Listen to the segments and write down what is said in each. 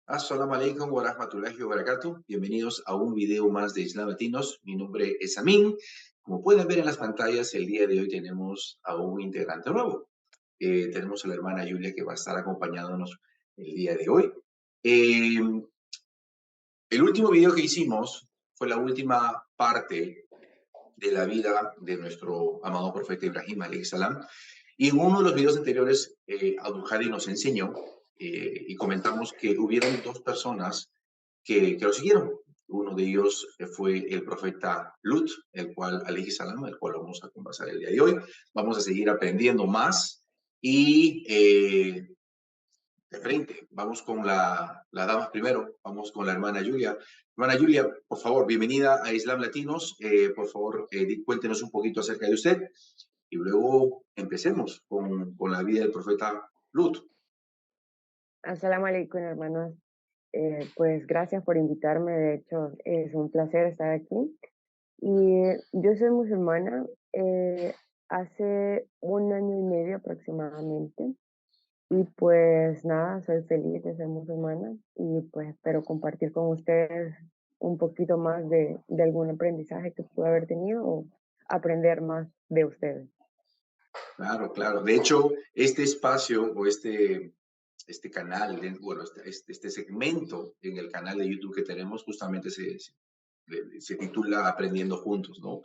Assalamu alaikum wa rahmatullahi wa barakatuh. Bienvenidos a un video más de Islam Latinos. Mi nombre es Amin. Como pueden ver en las pantallas, el día de hoy tenemos a un integrante nuevo. Tenemos a la hermana Julia que va a estar acompañándonos el día de hoy. Eh, el último video que hicimos fue la última parte de la vida de nuestro amado profeta Ibrahim alayhi salam. Y en uno de los videos anteriores, Abdul Hadi nos enseñó y comentamos que hubieron dos personas que lo siguieron. Uno de ellos fue el profeta Lut, el cual, alayhi salam, el cual vamos a conversar el día de hoy. Vamos a seguir aprendiendo más y de frente, vamos con la dama primero, vamos con la hermana Julia. Hermana Julia, por favor, bienvenida a Islam Latinos. Por favor, cuéntenos un poquito acerca de usted y luego empecemos con la vida del profeta Lut. Assalamu alaikum, hermanos. Pues gracias por invitarme. De hecho, es un placer estar aquí. Y yo soy musulmana hace un año y medio aproximadamente. Y pues nada, soy feliz de ser musulmana y pues espero compartir con ustedes un poquito más de algún aprendizaje que pude haber tenido o aprender más de ustedes. Claro, claro. De hecho, este espacio o este canal, bueno, este segmento en el canal de YouTube que tenemos justamente se titula Aprendiendo Juntos, ¿no?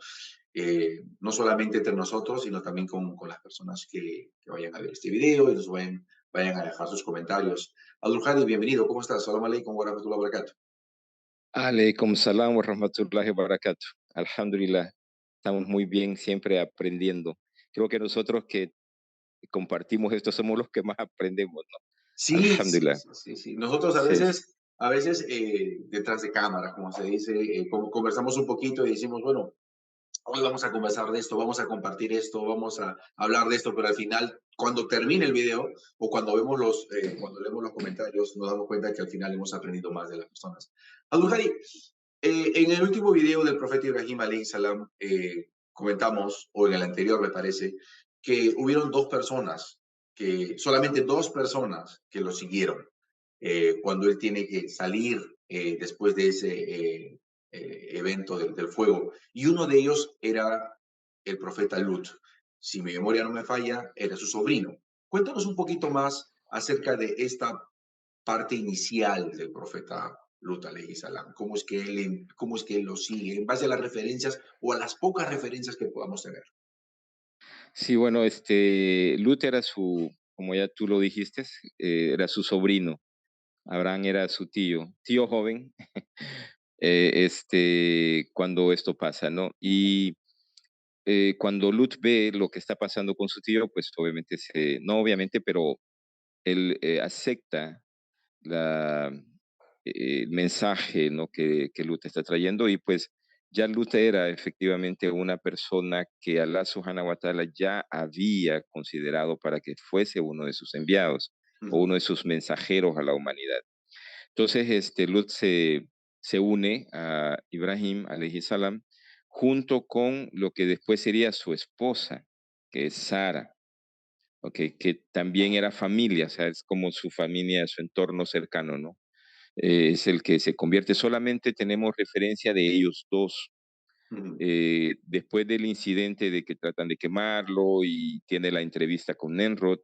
No solamente entre nosotros, sino también con las personas que vayan a ver este video y nos vayan a dejar sus comentarios. Abdul Hadi, bienvenido, ¿cómo estás? Salam alaikum wa rahmatullahi wa barakatuh. Alaikum salam wa rahmatullahi wa barakatuh. Alhamdulillah. Estamos muy bien, siempre aprendiendo. Creo que nosotros que compartimos esto somos los que más aprendemos, ¿no? Sí, sí, Alhamdulillah. sí, sí, sí. Nosotros Sí, a veces detrás de cámara, como se dice, conversamos un poquito y decimos, bueno, hoy vamos a conversar de esto, vamos a compartir esto, vamos a hablar de esto, pero al final, cuando termine el video o cuando leemos los comentarios, nos damos cuenta que al final hemos aprendido más de las personas. Abdul, en el último video del profeta Ibrahim alayhi salam, comentamos, o en el anterior me parece, que hubieron dos personas, solamente dos personas que lo siguieron cuando él tiene que salir después de ese evento del fuego. Y uno de ellos era el profeta Lut. Si mi memoria no me falla, era su sobrino. Cuéntanos un poquito más acerca de esta parte inicial del profeta Lut alayhi salam. Cómo es que él lo sigue? En base a las referencias o a las pocas referencias que podamos tener. sí, bueno, Lut era como ya tú lo dijiste, era su sobrino. Abraham era su tío joven, cuando esto pasa, ¿no? Y cuando Lut ve lo que está pasando con su tío, pues obviamente no obviamente, pero él acepta la, el mensaje, ¿no? que Lut está trayendo y pues ya Lut era efectivamente una persona que Allah Subhanahu wa Ta'ala ya había considerado para que fuese uno de sus enviados o uno de sus mensajeros a la humanidad. Entonces, Lut se une a Ibrahim, alayhi salam, junto con lo que después sería su esposa, que es Sara, okay, que también era familia, o sea, es como su familia, su entorno cercano, ¿no? Es el que se convierte. Solamente tenemos referencia de ellos dos. Después del incidente de que tratan de quemarlo y tiene la entrevista con Nenrod,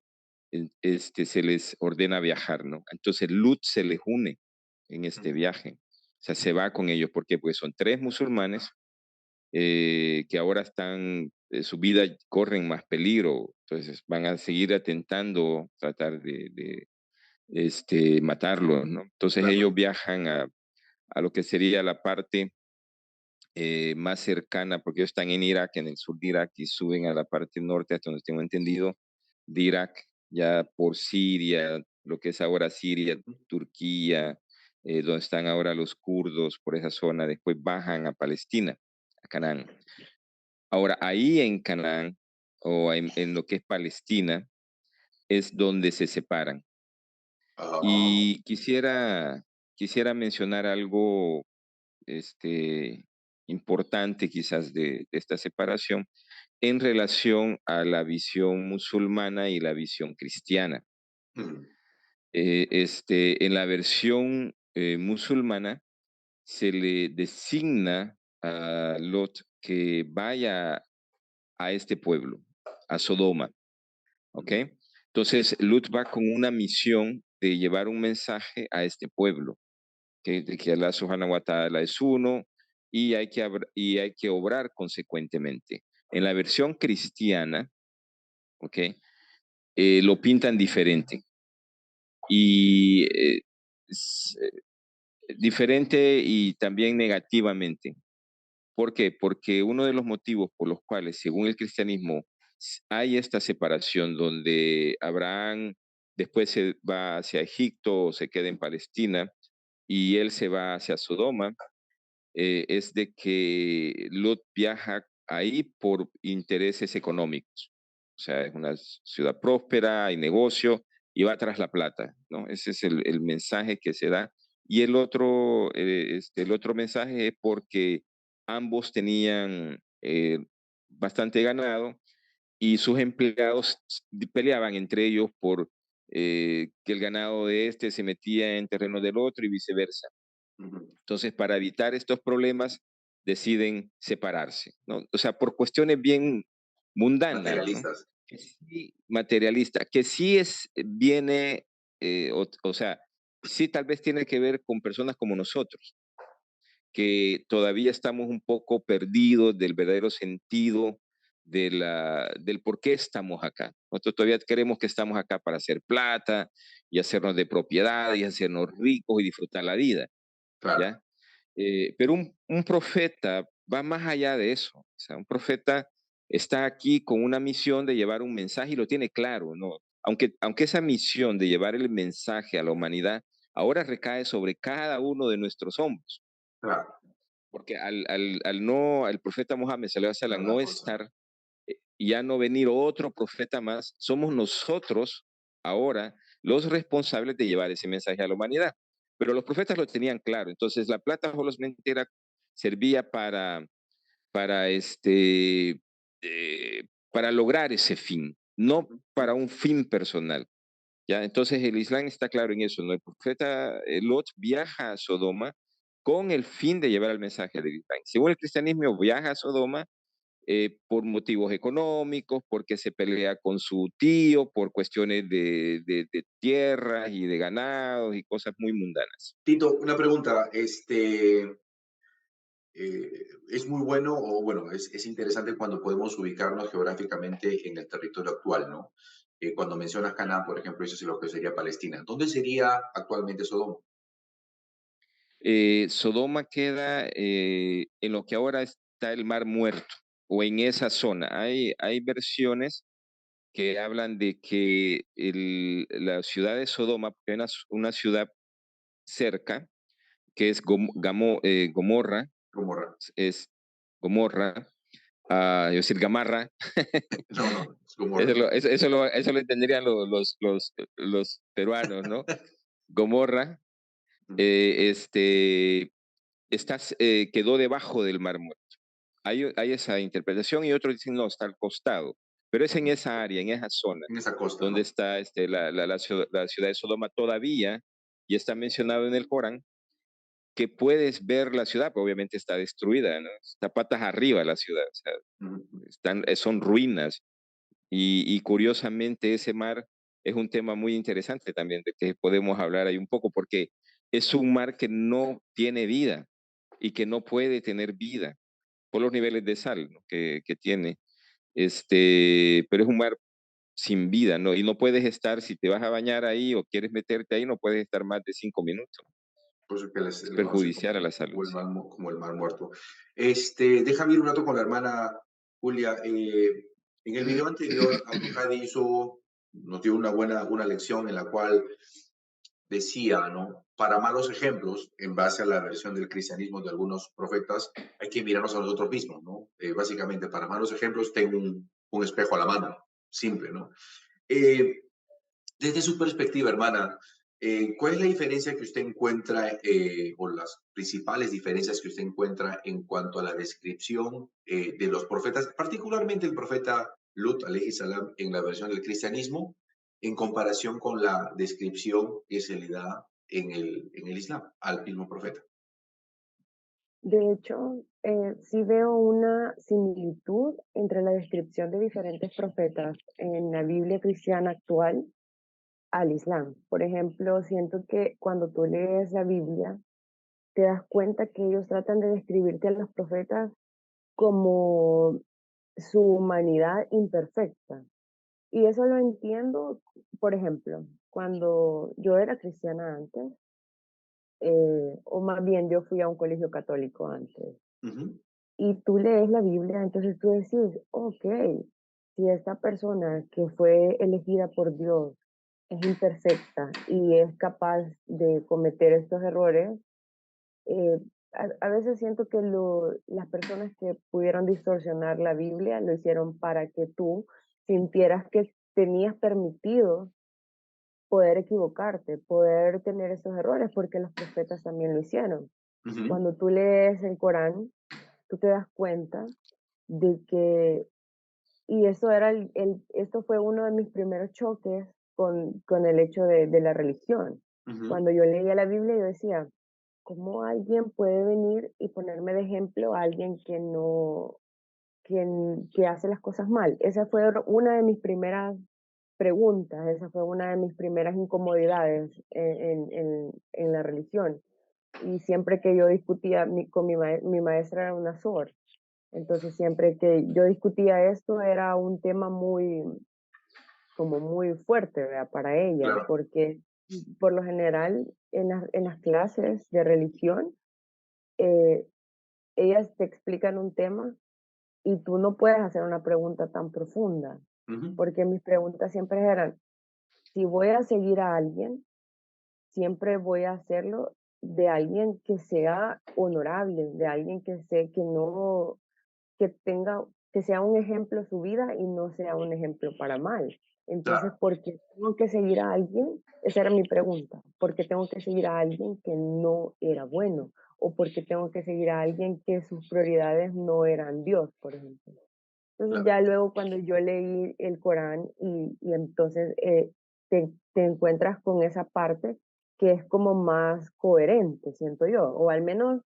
se les ordena viajar, ¿no? Entonces Lut se les une en este viaje. O sea, se va con ellos porque pues son tres musulmanes que ahora están, su vida corren más peligro, entonces van a seguir atentando, tratar de matarlo, ¿no? Entonces ellos Claro. viajan a lo que sería la parte más cercana, porque ellos están en Irak, en el sur de Irak, y suben a la parte norte, hasta donde tengo entendido, de Irak, ya por Siria, lo que es ahora Siria, Turquía, donde están ahora los kurdos, por esa zona, después bajan a Palestina, a Canaán. Ahora, ahí en Canaán, o en lo que es Palestina, es donde se separan. Ah, Y quisiera mencionar algo este, importante quizás de esta separación en relación a la visión musulmana y la visión cristiana. en la versión musulmana se le designa a Lot que vaya a este pueblo, a Sodoma, ¿ok? Entonces, Lut va con una misión de llevar un mensaje a este pueblo, de que Allah subhanahu wa ta'ala es uno y hay que obrar consecuentemente. En la versión cristiana, ¿ok? Lo pintan diferente y diferente y también negativamente. ¿Por qué? Porque uno de los motivos por los cuales, según el cristianismo, hay esta separación donde Abraham después se va hacia Egipto o se queda en Palestina y él se va hacia Sodoma, es de que Lot viaja ahí por intereses económicos. O sea, es una ciudad próspera, hay negocio y va tras la plata, ¿no? Ese es el mensaje que se da. Y el otro mensaje es porque ambos tenían bastante ganado y sus empleados peleaban entre ellos por que el ganado de este se metía en terreno del otro y viceversa. Ujú. Entonces, para evitar estos problemas, deciden separarse, ¿no? O sea, por cuestiones bien mundanas, ¿no? Materialistas. Que sí, materialista, que sí viene, o sea, sí tal vez tiene que ver con personas como nosotros, que todavía estamos un poco perdidos del verdadero sentido del por qué estamos acá. Nosotros todavía creemos que estamos acá para hacer plata y hacernos de propiedad y hacernos ricos y disfrutar la vida, Claro, ¿ya? Pero un profeta va más allá de eso. O sea, un profeta está aquí con una misión de llevar un mensaje y lo tiene claro, ¿no? Aunque esa misión de llevar el mensaje a la humanidad ahora recae sobre cada uno de nuestros hombros. claro. Porque al no, el profeta Mohammed, sallallahu alaihi No wasallam, la no cosa. estar y ya no venir otro profeta más, somos nosotros ahora los responsables de llevar ese mensaje a la humanidad. Pero los profetas lo tenían claro. Entonces, la plata solamente servía para, para lograr ese fin, no para un fin personal. ¿Ya? Entonces, el Islam está claro en eso, ¿no? El profeta Lot viaja a Sodoma con el fin de llevar el mensaje del Islam. Según el cristianismo, viaja a Sodoma por motivos económicos, porque se pelea con su tío, por cuestiones de tierras y de ganados y cosas muy mundanas. Tito, una pregunta. Es muy bueno, o bueno, es interesante cuando podemos ubicarnos geográficamente en el territorio actual, ¿no? Cuando mencionas Canaán, por ejemplo, eso es lo que sería Palestina. ¿Dónde sería actualmente Sodoma? Sodoma queda en lo que ahora está el Mar Muerto o en esa zona. Hay versiones que hablan de que la ciudad de Sodoma, porque hay una ciudad cerca, que es Gomorra, Gomorra. es Gomorra, yo decir Gamarra, No, no, es Gomorra. eso lo entenderían los peruanos, ¿no? Gomorra, quedó debajo del Mar Muerto. Hay esa interpretación y otros dicen, no, está al costado, pero es en esa área, en esa zona, En esa costa, donde ¿no? está la ciudad de Sodoma todavía, y está mencionado en el Corán, que puedes ver la ciudad, pero obviamente está destruida, ¿no? Está patas arriba la ciudad, o sea, Ujú. son ruinas. Y curiosamente ese mar es un tema muy interesante también, de que podemos hablar ahí un poco, porque es un mar que no tiene vida y que no puede tener vida por los niveles de sal, ¿no? que tiene. Pero es un mar sin vida, ¿no? Y no puedes estar, si te vas a bañar ahí o quieres meterte ahí, no puedes estar más de 5 minutos. Por eso que Es le conocen perjudicial a la salud, como sí. como el mar muerto. Déjame ir un rato con la hermana Julia. En el video anterior, Abdulhadi nos dio una lección en la cual decía, ¿no? Para malos ejemplos, en base a la versión del cristianismo de algunos profetas, hay que mirarnos a nosotros mismos, ¿no? Básicamente, para malos ejemplos, tengo un espejo a la mano, simple, ¿no? Eh, Desde su perspectiva, hermana, ¿cuál es la diferencia que usted encuentra, o las principales diferencias que usted encuentra en cuanto a la descripción de los profetas, particularmente el profeta Lut, alayhi salam, en la versión del cristianismo, en comparación con la descripción que se le da en el Islam al mismo profeta. De hecho, sí veo una similitud entre la descripción de diferentes profetas en la Biblia cristiana actual al Islam. Por ejemplo, siento que cuando tú lees la Biblia, te das cuenta que ellos tratan de describirte a los profetas como su humanidad imperfecta. Y eso lo entiendo, por ejemplo, cuando yo era cristiana antes, o más bien yo fui a un colegio católico antes, Ujú, y tú lees la Biblia, entonces tú decís, ok, si esta persona que fue elegida por Dios es imperfecta y es capaz de cometer estos errores, eh, a veces siento que las personas que pudieron distorsionar la Biblia lo hicieron para que tú sintieras que tenías permitido poder equivocarte, poder tener esos errores, porque los profetas también lo hicieron. ujú, Cuando tú lees el Corán, tú te das cuenta de que, y eso era esto fue uno de mis primeros choques con el hecho de la religión. ujú. Cuando yo leía la Biblia, yo decía, ¿cómo alguien puede venir y ponerme de ejemplo a alguien que no, que hace las cosas mal? Esa fue una de mis primeras preguntas, esa fue una de mis primeras incomodidades en la religión. Y siempre que yo discutía con mi maestra era una SOR, entonces siempre que yo discutía esto era un tema muy, como muy fuerte, ¿verdad? Para ella, Claro. porque por lo general en las clases de religión, eh, ellas te explican un tema y tú no puedes hacer una pregunta tan profunda, Ujú, porque mis preguntas siempre eran, si voy a seguir a alguien, siempre voy a hacerlo de alguien que sea honorable, de alguien que sé que no, que tenga, que sea un ejemplo su vida y no sea un ejemplo para mal. Entonces, claro. ¿por qué tengo que seguir a alguien? Esa era mi pregunta. ¿Por qué tengo que seguir a alguien que no era bueno? ¿O por qué tengo que seguir a alguien que sus prioridades no eran Dios, por ejemplo? Entonces Claro. ya luego cuando yo leí el Corán y entonces te encuentras con esa parte que es como más coherente, siento yo, o al menos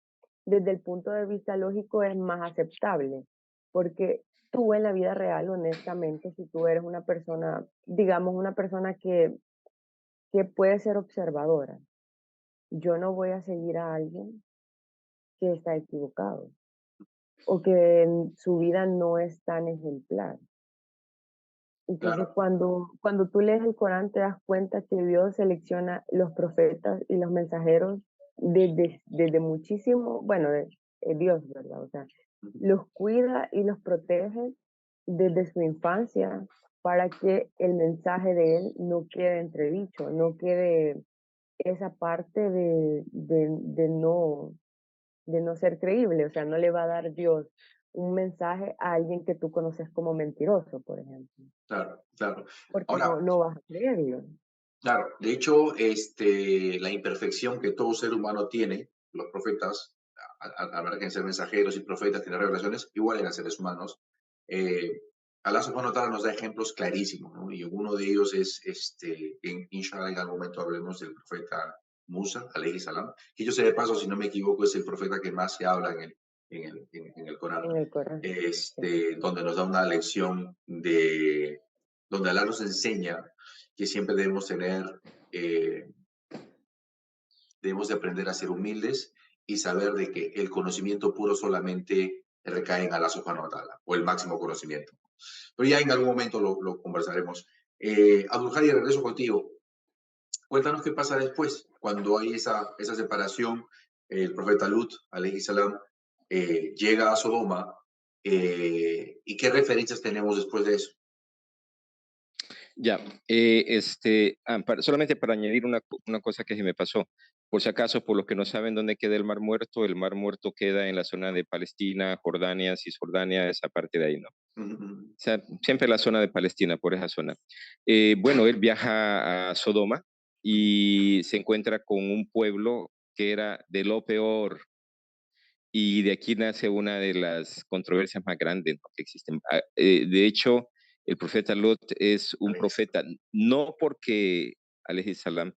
desde el punto de vista lógico es más aceptable, porque tú en la vida real, honestamente, si tú eres una persona, digamos, una persona que puede ser observadora, yo no voy a seguir a alguien que está equivocado o que en su vida no es tan ejemplar. Entonces, Claro. cuando tú lees el Corán, te das cuenta que Dios selecciona los profetas y los mensajeros desde muchísimo, bueno, Dios, ¿verdad? O sea, Ujú, los cuida y los protege desde su infancia para que el mensaje de Él no quede entredicho, no quede esa parte de no ser creíble. O sea, no le va a dar Dios un mensaje a alguien que tú conoces como mentiroso, por ejemplo. claro, claro. Porque Ahora, no vas a creerlo. claro, de hecho, la imperfección que todo ser humano tiene, los profetas, a la que ser mensajeros y profetas, tener revelaciones, igual eran seres humanos. Eh, Allah subhanahu wa ta'ala nos da ejemplos clarísimos, ¿no? Y uno de ellos es, inshallah, en algún momento hablemos del profeta Musa, alayhi salam, que yo sé de paso, si no me equivoco, es el profeta que más se habla en el Corán, En el Corán, sí. donde nos da una lección donde Allah nos enseña que siempre eh, debemos de aprender a ser humildes y saber de que el conocimiento puro solamente recae en Allah subhanahu wa ta'ala, o el máximo conocimiento. Pero ya en algún momento lo conversaremos. Abdul Hadi, regreso contigo. Cuéntanos qué pasa después, cuando hay esa separación. El profeta Lut, alayhi salam, llega a Sodoma, y qué referencias tenemos después de eso. Ya, solamente para añadir una cosa que se me pasó. Por si acaso, por los que no saben dónde queda el Mar Muerto queda en la zona de Palestina, Jordania, Cisjordania, esa parte de ahí, ¿no? Uh -huh. O sea, siempre la zona de Palestina, por esa zona. Bueno, él viaja a Sodoma y se encuentra con un pueblo que era de lo peor. Y de aquí nace una de las controversias más grandes, ¿no?, que existen. De hecho, El profeta Lot es un Alex. profeta, no porque, alayhi salam,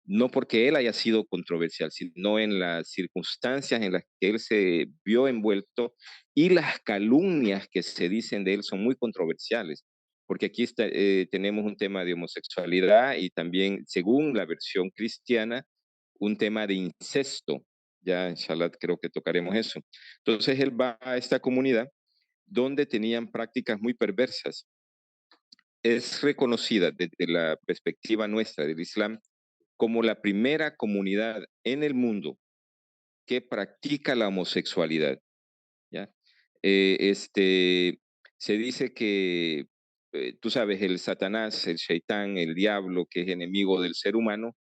no porque él haya sido controversial, sino en las circunstancias en las que él se vio envuelto y las calumnias que se dicen de él son muy controversiales, porque aquí tenemos un tema de homosexualidad y también, según la versión cristiana, un tema de incesto. Ya, inshallah, creo que tocaremos eso. Entonces él va a esta comunidad donde tenían prácticas muy perversas. Es reconocida desde la perspectiva nuestra del Islam como la primera comunidad en el mundo que practica la homosexualidad, ¿ya? Se dice que, tú sabes, el Satanás, el Shaitán, el diablo, que es enemigo del ser humano,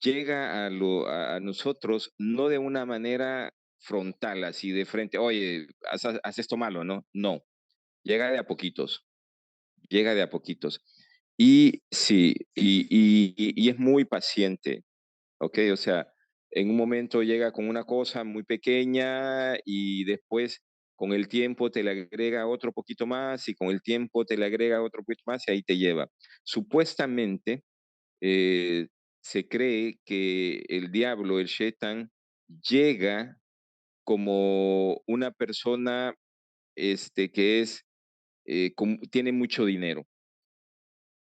llega a nosotros no de una manera frontal, así de frente, oye, haz esto malo, ¿no? No, llega de a poquitos, llega de a poquitos. Y sí, y es muy paciente, ¿ok? O sea, en un momento llega con una cosa muy pequeña y después con el tiempo te le agrega otro poquito más y con el tiempo te le agrega otro poquito más y ahí te lleva. Supuestamente eh, se cree que el diablo, el Shetan, llega como una persona que tiene mucho dinero,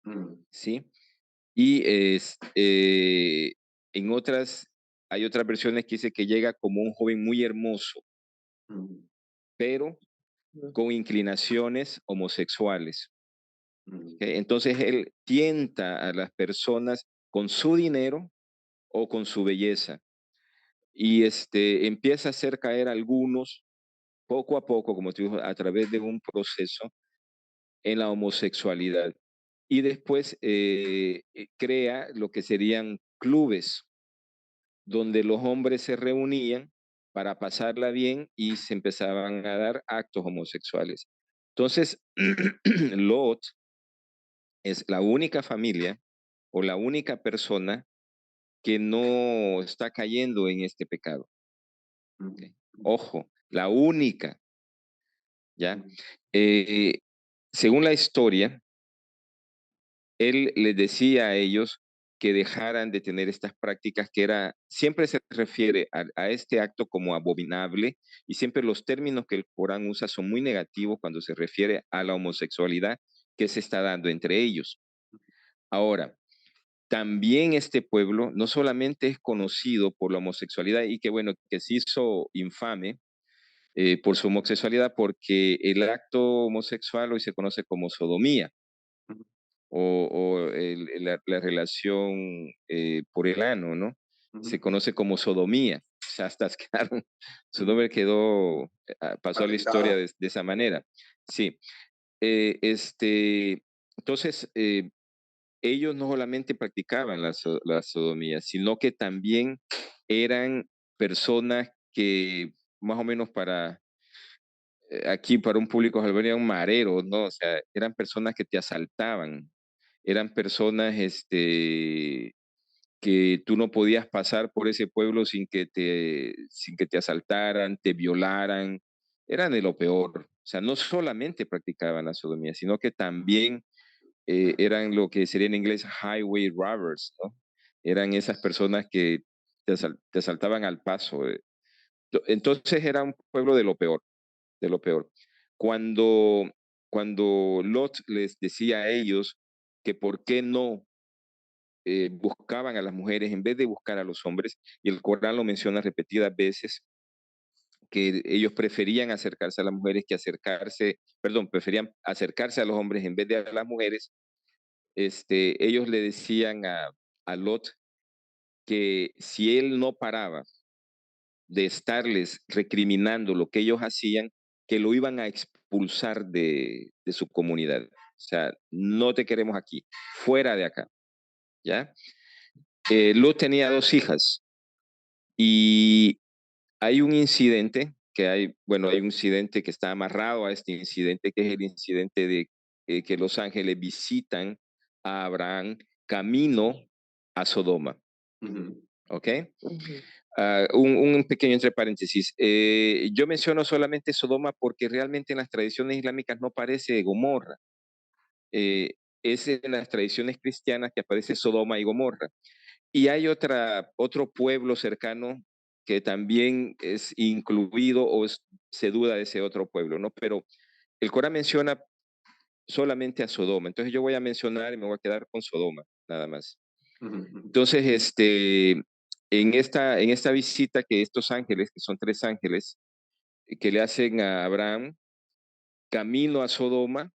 Mm, ¿sí? Y en otras, hay otras versiones que dice que llega como un joven muy hermoso, mm, pero Ujú. con inclinaciones homosexuales. mm, ¿Ok? Entonces él tienta a las personas con su dinero o con su belleza. Y empieza a hacer caer a algunos poco a poco, como te digo, a través de un proceso en la homosexualidad. Y después crea lo que serían clubes donde los hombres se reunían para pasarla bien y se empezaban a dar actos homosexuales. Entonces, Lot es la única familia o la única persona que no está cayendo en este pecado. mm, ¿Ok? Ojo, la única, ¿ya? mm, Eh, Según la historia, él les decía a ellos que dejaran de tener estas prácticas siempre se refiere a este acto como abominable y siempre los términos que el Corán usa son muy negativos cuando se refiere a la homosexualidad que se está dando entre ellos. Ahora, también este pueblo no solamente es conocido por la homosexualidad y que bueno, que se hizo infame por su homosexualidad porque el acto homosexual hoy se conoce como sodomía mm, la relación por el ano, ¿no? Se mm, conoce como sodomía. O sea, hasta quedaron, su mm. nombre quedó, pasó a la historia Patentado. de esa manera. Sí. Entonces, ellos no solamente practicaban la sodomía, sino que también eran personas que más o menos aquí para un público salvadoreño, un marero, ¿no? O sea, eran personas que te asaltaban, eran personas que tú no podías pasar por ese pueblo sin que te asaltaran, te violaran, eran de lo peor. O sea, no solamente practicaban la sodomía, sino que también eran lo que sería en inglés highway robbers, ¿no? Eran esas personas que te asaltaban al paso. Entonces era un pueblo de lo peor, de lo peor. Cuando, cuando Lot les decía a ellos que por qué no buscaban a las mujeres en vez de buscar a los hombres, y el Corán lo menciona repetidas veces, que ellos preferían acercarse a las mujeres que preferían acercarse a los hombres en vez de a las mujeres. Ellos le decían a Lot que si él no paraba de estarles recriminando lo que ellos hacían, que lo iban a expulsar de su comunidad. O sea, no te queremos aquí, fuera de acá, ¿ya? Lot tenía dos hijas y hay un incidente hay un incidente que está amarrado a este incidente, que es el incidente de que los ángeles visitan a Abraham camino a Sodoma, Ujú, ¿ok? Ujú. Un pequeño entre paréntesis. Yo menciono solamente Sodoma porque realmente en las tradiciones islámicas no parece Gomorra. es en las tradiciones cristianas que aparece Sodoma y Gomorra. Y hay otro pueblo cercano que también es incluido se duda de ese otro pueblo, ¿no? Pero el Corán menciona solamente a Sodoma. Entonces yo voy a mencionar y me voy a quedar con Sodoma, nada más. Entonces, en esta visita que estos ángeles, que son 3 ángeles, que le hacen a Abraham, camino a Sodoma,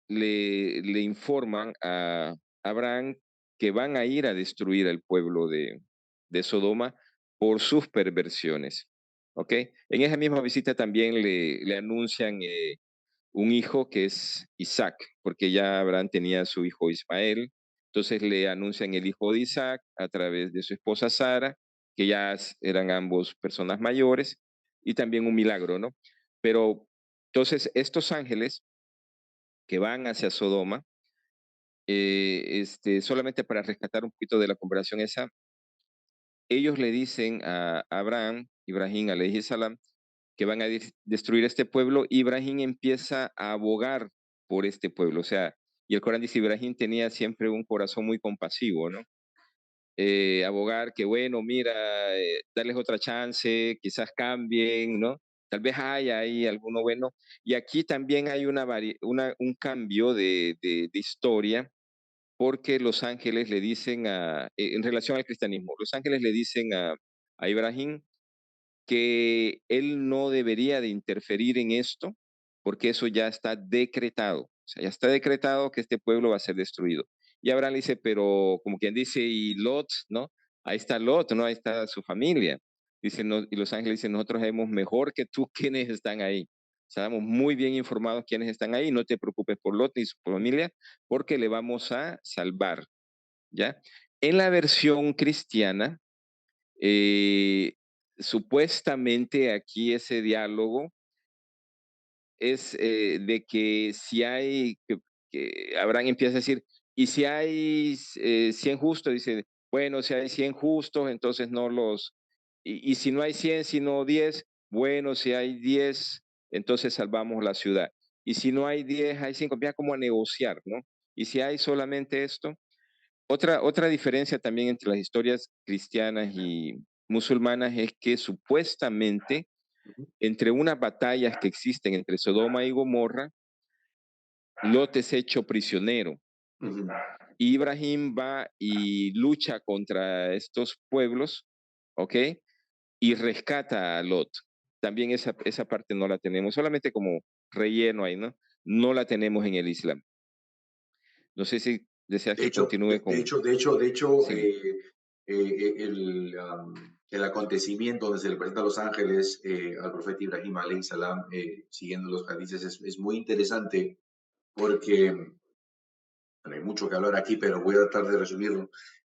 le informan a Abraham que van a ir a destruir al pueblo de Sodoma por sus perversiones. ¿Ok? En esa misma visita también le anuncian un hijo que es Isaac, porque ya Abraham tenía su hijo Ismael. Entonces le anuncian el hijo de Isaac a través de su esposa Sara, que ya eran ambos personas mayores, y también un milagro, ¿no? Pero entonces estos ángeles que van hacia Sodoma, solamente para rescatar un poquito de la conversación esa, ellos le dicen a Abraham, Ibrahim alayhi salam, que van a destruir este pueblo. Ibrahim empieza a abogar por este pueblo, o sea, y el Corán dice, Ibrahim tenía siempre un corazón muy compasivo, ¿no? Abogar que, bueno, mira, darles otra chance, quizás cambien, ¿no? Tal vez haya ahí alguno bueno. Y aquí también hay un cambio de historia, porque los ángeles le dicen en relación al cristianismo, los ángeles le dicen a Ibrahim que él no debería de interferir en esto, porque eso ya está decretado. O sea, ya está decretado que este pueblo va a ser destruido. Y Abraham le dice, pero como quien dice, y Lot, ¿no? Ahí está Lot, ¿no? Ahí está su familia. Dice, no, y los ángeles dicen, nosotros sabemos mejor que tú quiénes están ahí. Estamos muy bien informados quiénes están ahí. No te preocupes por Lot ni su familia, porque le vamos a salvar, ¿ya? En la versión cristiana, eh, supuestamente aquí ese diálogo es de que si hay, que Abraham empieza a decir, y si hay 100 justos, dice, bueno, si hay 100 justos, entonces no y si no hay 100, sino 10, bueno, si hay 10, entonces salvamos la ciudad. Y si no hay 10, hay 5, empieza como a negociar, ¿no? Y si hay solamente esto, otra diferencia también entre las historias cristianas y musulmanas es que supuestamente entre unas batallas que existen entre Sodoma y Gomorra, Lot es hecho prisionero. Ibrahim va y lucha contra estos pueblos, ¿ok? Y rescata a Lot. También esa parte no la tenemos, solamente como relleno ahí, ¿no? No la tenemos en el Islam. No sé si deseas De que hecho, continúe con... Sí. el acontecimiento donde se le presenta a los ángeles al profeta Ibrahim alayhi salam, siguiendo los hadices, es muy interesante porque bueno, hay mucho que hablar aquí, pero voy a tratar de resumirlo.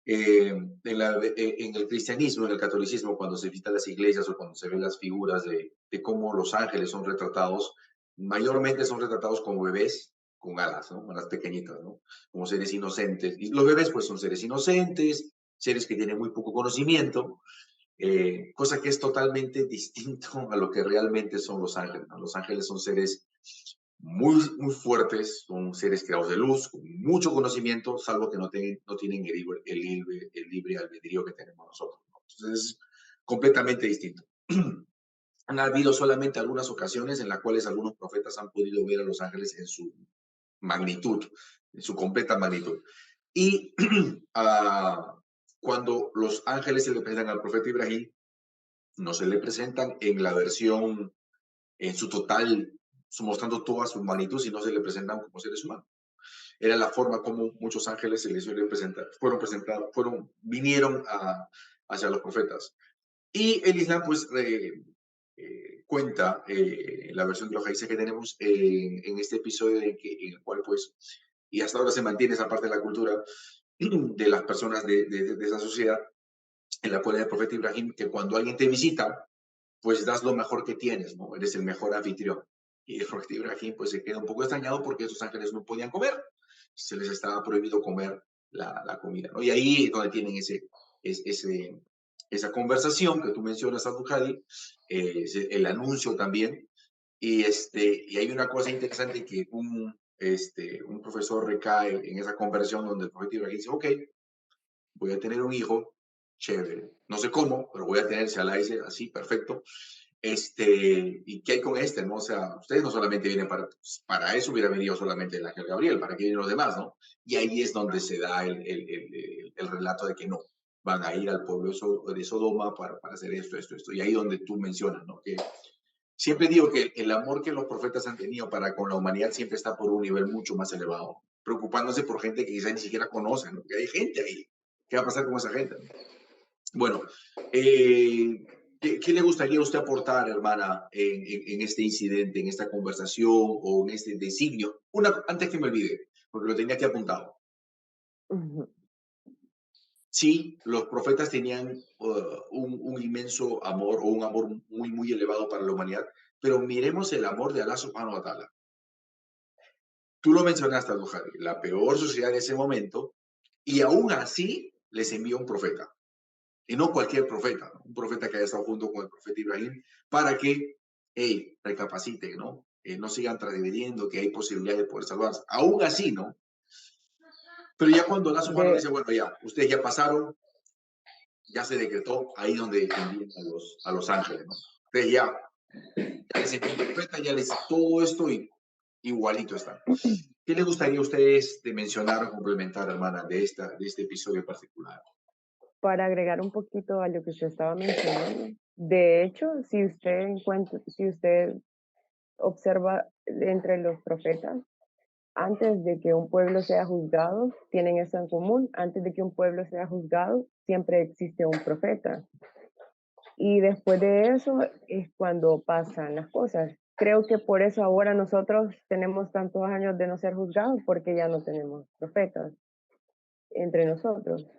En el cristianismo, en el catolicismo, cuando se visitan las iglesias o cuando se ven las figuras de cómo los ángeles son retratados, mayormente son retratados como bebés con alas, ¿no? Alas pequeñitas, ¿no? Como seres inocentes. Y los bebés, pues, son seres inocentes, seres que tienen muy poco conocimiento, cosa que es totalmente distinto a lo que realmente son los ángeles, ¿no? Los ángeles son seres muy fuertes, son seres creados de luz, con mucho conocimiento, salvo que no tienen el libre albedrío que tenemos nosotros, ¿no? Entonces es completamente distinto. Han habido solamente algunas ocasiones en las cuales algunos profetas han podido ver a los ángeles en su magnitud, en su completa magnitud. Y cuando los ángeles se le presentan al profeta Ibrahim, no se le presentan en la versión en su total, mostrando toda su magnitud, sino se le presentan como seres humanos. Era la forma como muchos ángeles se les suele presentar, vinieron hacia los profetas. Y el Islam, pues, cuenta la versión de los hadices que tenemos en este episodio en el cual, pues, y hasta ahora se mantiene esa parte de la cultura de las personas de esa sociedad, en la cual el profeta Ibrahim, que cuando alguien te visita, pues das lo mejor que tienes, ¿no? Eres el mejor anfitrión. Y el profeta Ibrahim, pues, se queda un poco extrañado porque esos ángeles no podían comer. Se les estaba prohibido comer la comida, ¿no? Y ahí es donde tienen esa conversación que tú mencionas, Abu Khadi, el anuncio también. Y hay una cosa interesante que un profesor recae en esa conversión donde el profeta Ibrahim dice, ok, voy a tener un hijo, chévere. No sé cómo, pero voy a tener, si Allah dice así, perfecto. ¿Y qué hay con este, no? O sea, ustedes no solamente vienen para eso hubiera venido solamente el ángel Gabriel, para que vienen los demás, ¿no? Y ahí es donde se da el relato de que no, van a ir al pueblo de Sodoma para hacer esto. Y ahí donde tú mencionas, ¿no? Que siempre digo que el amor que los profetas han tenido para con la humanidad siempre está por un nivel mucho más elevado, preocupándose por gente que quizás ni siquiera conocen, ¿no? Que hay gente ahí. ¿Qué va a pasar con esa gente? Bueno, ¿qué le gustaría a usted aportar, hermana, en este incidente, en esta conversación o en este designio? Antes que me olvide, porque lo tenía aquí apuntado. Ujú. Sí, los profetas tenían un inmenso amor o un amor muy, muy elevado para la humanidad, pero miremos el amor de Allah subhanahu wa ta'ala. Tú lo mencionaste, Al-Bukhari, la peor sociedad de ese momento, y aún así les envía un profeta. Y no cualquier profeta, ¿no? Un profeta que haya estado junto con el profeta Ibrahim, para que, hey, recapaciten, ¿no? No sigan transgrediendo, que hay posibilidad de poder salvarse. Aún así, ¿no? Pero ya cuando la humano De, dice, bueno, ya, ustedes ya pasaron, ya se decretó, ahí donde envían a los ángeles, ¿no? Ustedes ya les envió un profeta, ya les todo esto y igualito están. ¿Qué les gustaría a ustedes de mencionar o complementar, hermana, de este episodio particular? para agregar un poquito a lo que usted estaba mencionando, de hecho, si usted observa entre los profetas, antes de que un pueblo sea juzgado, tienen eso en común, antes de que un pueblo sea juzgado, siempre existe un profeta. Y después de eso es cuando pasan las cosas. Creo que por eso ahora nosotros tenemos tantos años de no ser juzgados, porque ya no tenemos profetas entre nosotros.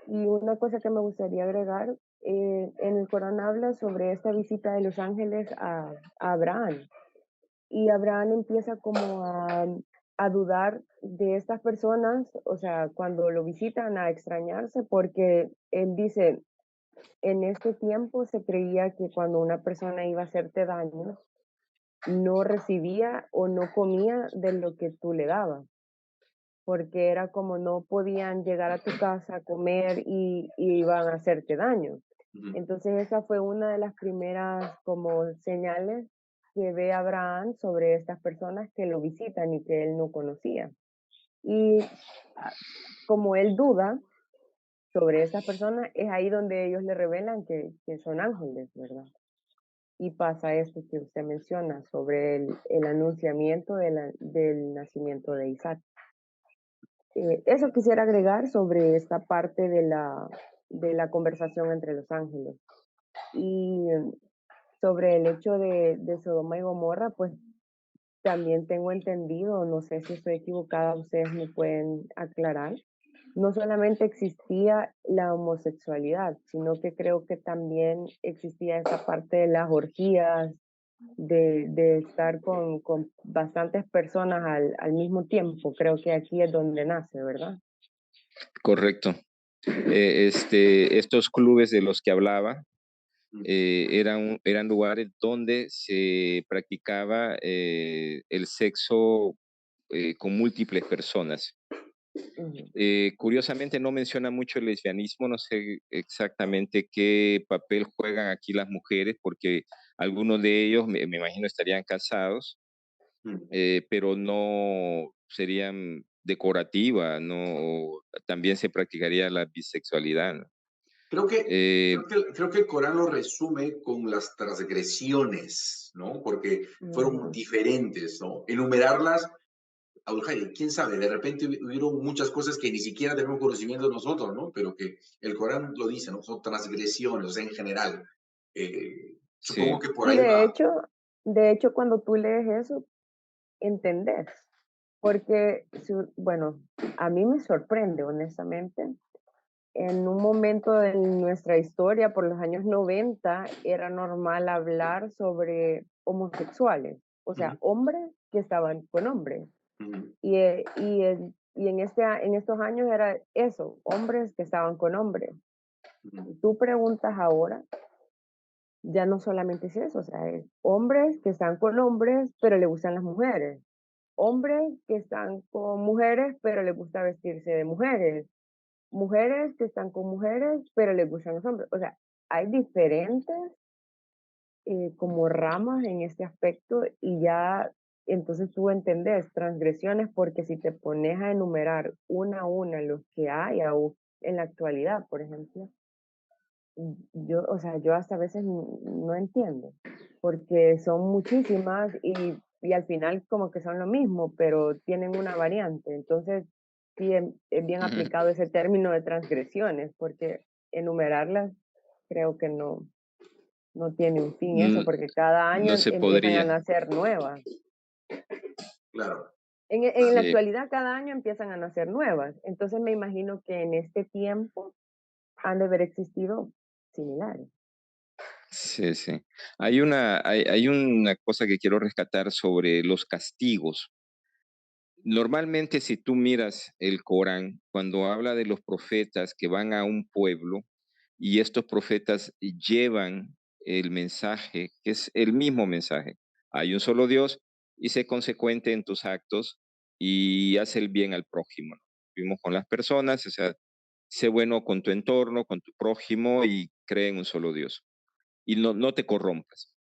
Y una cosa que me gustaría agregar, en el Corán habla sobre esta visita de los ángeles a Abraham. Y Abraham empieza como a dudar de estas personas, o sea, cuando lo visitan, a extrañarse, porque él dice, en este tiempo se creía que cuando una persona iba a hacerte daño, no recibía o no comía de lo que tú le dabas, porque era como no podían llegar a tu casa a comer y iban a hacerte daño. Ujú, Entonces esa fue una de las primeras como señales que ve Abraham sobre estas personas que lo visitan y que él no conocía. Y ah, como él duda sobre estas personas, es ahí donde ellos le revelan que son ángeles, ¿verdad? Y pasa esto que usted menciona sobre el anunciamiento del nacimiento de Isaac. Eso quisiera agregar sobre esta parte de la conversación entre los ángeles. Y sobre el hecho de Sodoma y Gomorra, pues también tengo entendido, no sé si estoy equivocada, ustedes me pueden aclarar, no solamente existía la homosexualidad, sino que creo que también existía esa parte de las orgías, de estar con bastantes personas al mismo tiempo. Creo que aquí es donde nace, ¿verdad? Correcto. Estos clubes de los que hablaba ujú, eran lugares donde se practicaba el sexo con múltiples personas. Ujú, Curiosamente no menciona mucho el lesbianismo, no sé exactamente qué papel juegan aquí las mujeres, porque algunos de ellos, me imagino, estarían casados, ujú. pero no serían decorativa, no, también se practicaría la bisexualidad, ¿no? Creo que, Eh, creo que el Corán lo resume con las transgresiones, ¿no? Porque fueron ujú. diferentes, ¿no? Enumerarlas, Abdulhadi, quién sabe, de repente hubieron muchas cosas que ni siquiera tenemos conocimiento nosotros, ¿no? Pero que el Corán lo dice, ¿no? Son transgresiones, o sea, en general. Supongo sí, que por Y ahí va. de hecho, cuando tú lees eso, entendés. Porque, bueno, a mí me sorprende, honestamente. En un momento de nuestra historia, por los años 90 era normal hablar sobre homosexuales, o sea, Ujú, hombres que estaban con hombres. ujú, Y en estos años era eso, hombres que estaban con hombres. ujú, Y tú preguntas ahora, ya no solamente es eso, o sea, es hombres que están con hombres, pero le gustan las mujeres. hombres que están con mujeres, pero les gusta vestirse de mujeres, mujeres que están con mujeres, pero les gustan los hombres. O sea, hay diferentes como ramas en este aspecto y ya entonces tú entendés transgresiones porque si te pones a enumerar una a una los que hay aún en la actualidad, por ejemplo, yo, o sea, yo hasta a veces no entiendo, porque son muchísimas y al final como que son lo mismo, pero tienen una variante. Entonces, sí, es bien Ujú. aplicado ese término de transgresiones, porque enumerarlas creo que no tiene un fin eso, Mm, porque cada año No se empiezan a podría. nacer nuevas. Claro. En la Así, Sí, actualidad cada año empiezan a nacer nuevas. Entonces me imagino que en este tiempo han de haber existido similares. sí, sí. Hay una cosa que quiero rescatar sobre los castigos. Normalmente, si tú miras el Corán, cuando habla de los profetas que van a un pueblo y estos profetas llevan el mensaje, que es el mismo mensaje. Hay un solo Dios y sé consecuente en tus actos y haz el bien al prójimo, ¿no? Vivimos con las personas, o sea, sé bueno con tu entorno, con tu prójimo y cree en un solo Dios. Y no te corrompas.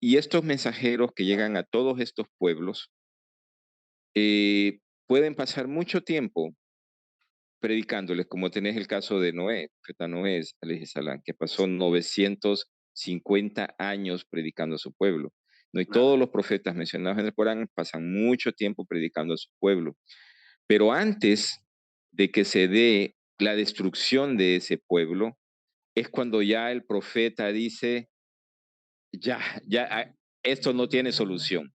Y estos mensajeros que llegan a todos estos pueblos pueden pasar mucho tiempo predicándoles, como tenés el caso de Noé, profeta Noé, alayhi salam, que pasó 950 años predicando a su pueblo. No, y todos claro. los profetas mencionados en el Corán pasan mucho tiempo predicando a su pueblo. Pero antes de que se dé la destrucción de ese pueblo, es cuando ya el profeta dice, ya, ya, esto no tiene solución.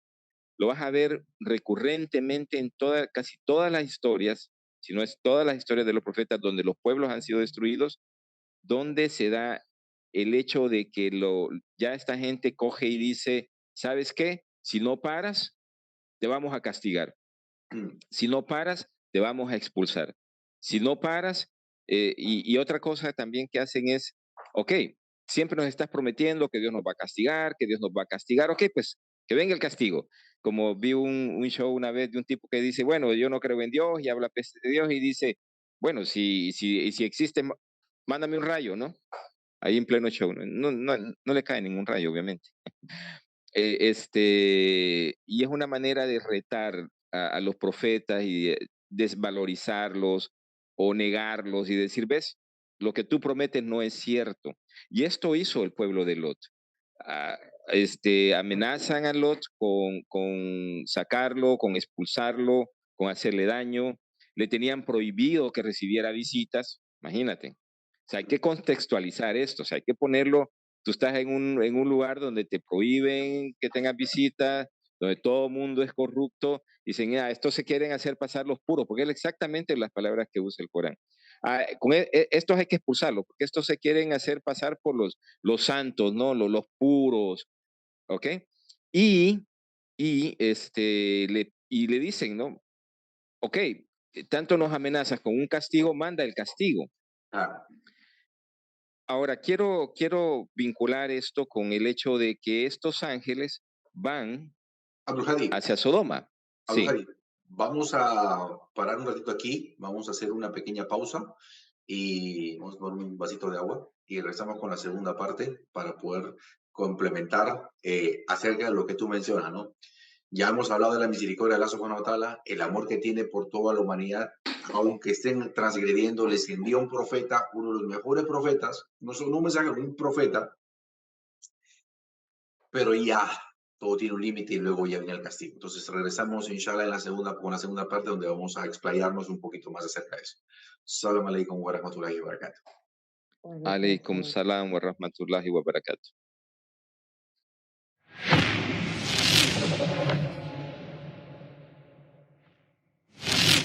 Lo vas a ver recurrentemente en casi todas las historias, si no es todas las historias de los profetas donde los pueblos han sido destruidos, donde se da el hecho de que ya esta gente coge y dice, ¿sabes qué? Si no paras, te vamos a castigar. Mm, Si no paras, te vamos a expulsar. Si no paras, y otra cosa también que hacen es, ok, siempre nos estás prometiendo que Dios nos va a castigar, que Dios nos va a castigar, ok, pues que venga el castigo. Como vi un show una vez de un tipo que dice, bueno, yo no creo en Dios y habla peste de Dios y dice, bueno, si existe, mándame un rayo, ¿no? Ahí en pleno show, no le cae ningún rayo, obviamente. Y es una manera de retar a los profetas y desvalorizarlos o negarlos y decir, ves, lo que tú prometes no es cierto. Y esto hizo el pueblo de Lot. Ah, Amenazan a Lot con sacarlo, con expulsarlo, con hacerle daño. Le tenían prohibido que recibiera visitas, imagínate. O sea, hay que contextualizar esto, o sea, hay que ponerlo. Tú estás en un lugar donde te prohíben que tengas visitas, donde todo el mundo es corrupto, y dicen, estos se quieren hacer pasar los puros, porque es exactamente las palabras que usa el Corán. Estos hay que expulsarlos, porque estos se quieren hacer pasar por los santos, ¿no? Los puros, ¿ok? Y, y le dicen, ¿no? Ok, tanto nos amenazas con un castigo, manda el castigo. claro. Ahora, quiero vincular esto con el hecho de que estos ángeles van Abdulhadi, hacia Sodoma. Sí, Abdulhadi, vamos a parar un ratito aquí, vamos a hacer una pequeña pausa y vamos a tomar un vasito de agua y regresamos con la segunda parte para poder complementar acerca de lo que tú mencionas, ¿no? Ya hemos hablado de la misericordia de Allah subhanahu wa ta'ala, el amor que tiene por toda la humanidad, aunque estén transgrediendo, les envía un profeta, uno de los mejores profetas, no solo un mensajero, un profeta, pero ya todo tiene un límite y luego ya viene el castigo. Entonces regresamos, inshallah, con la segunda parte donde vamos a explayarnos un poquito más acerca de eso. Salam alaikum wa rahmatullahi wa barakatuh. Waalaikum alaikum salam. salam wa rahmatullahi wa barakatuh.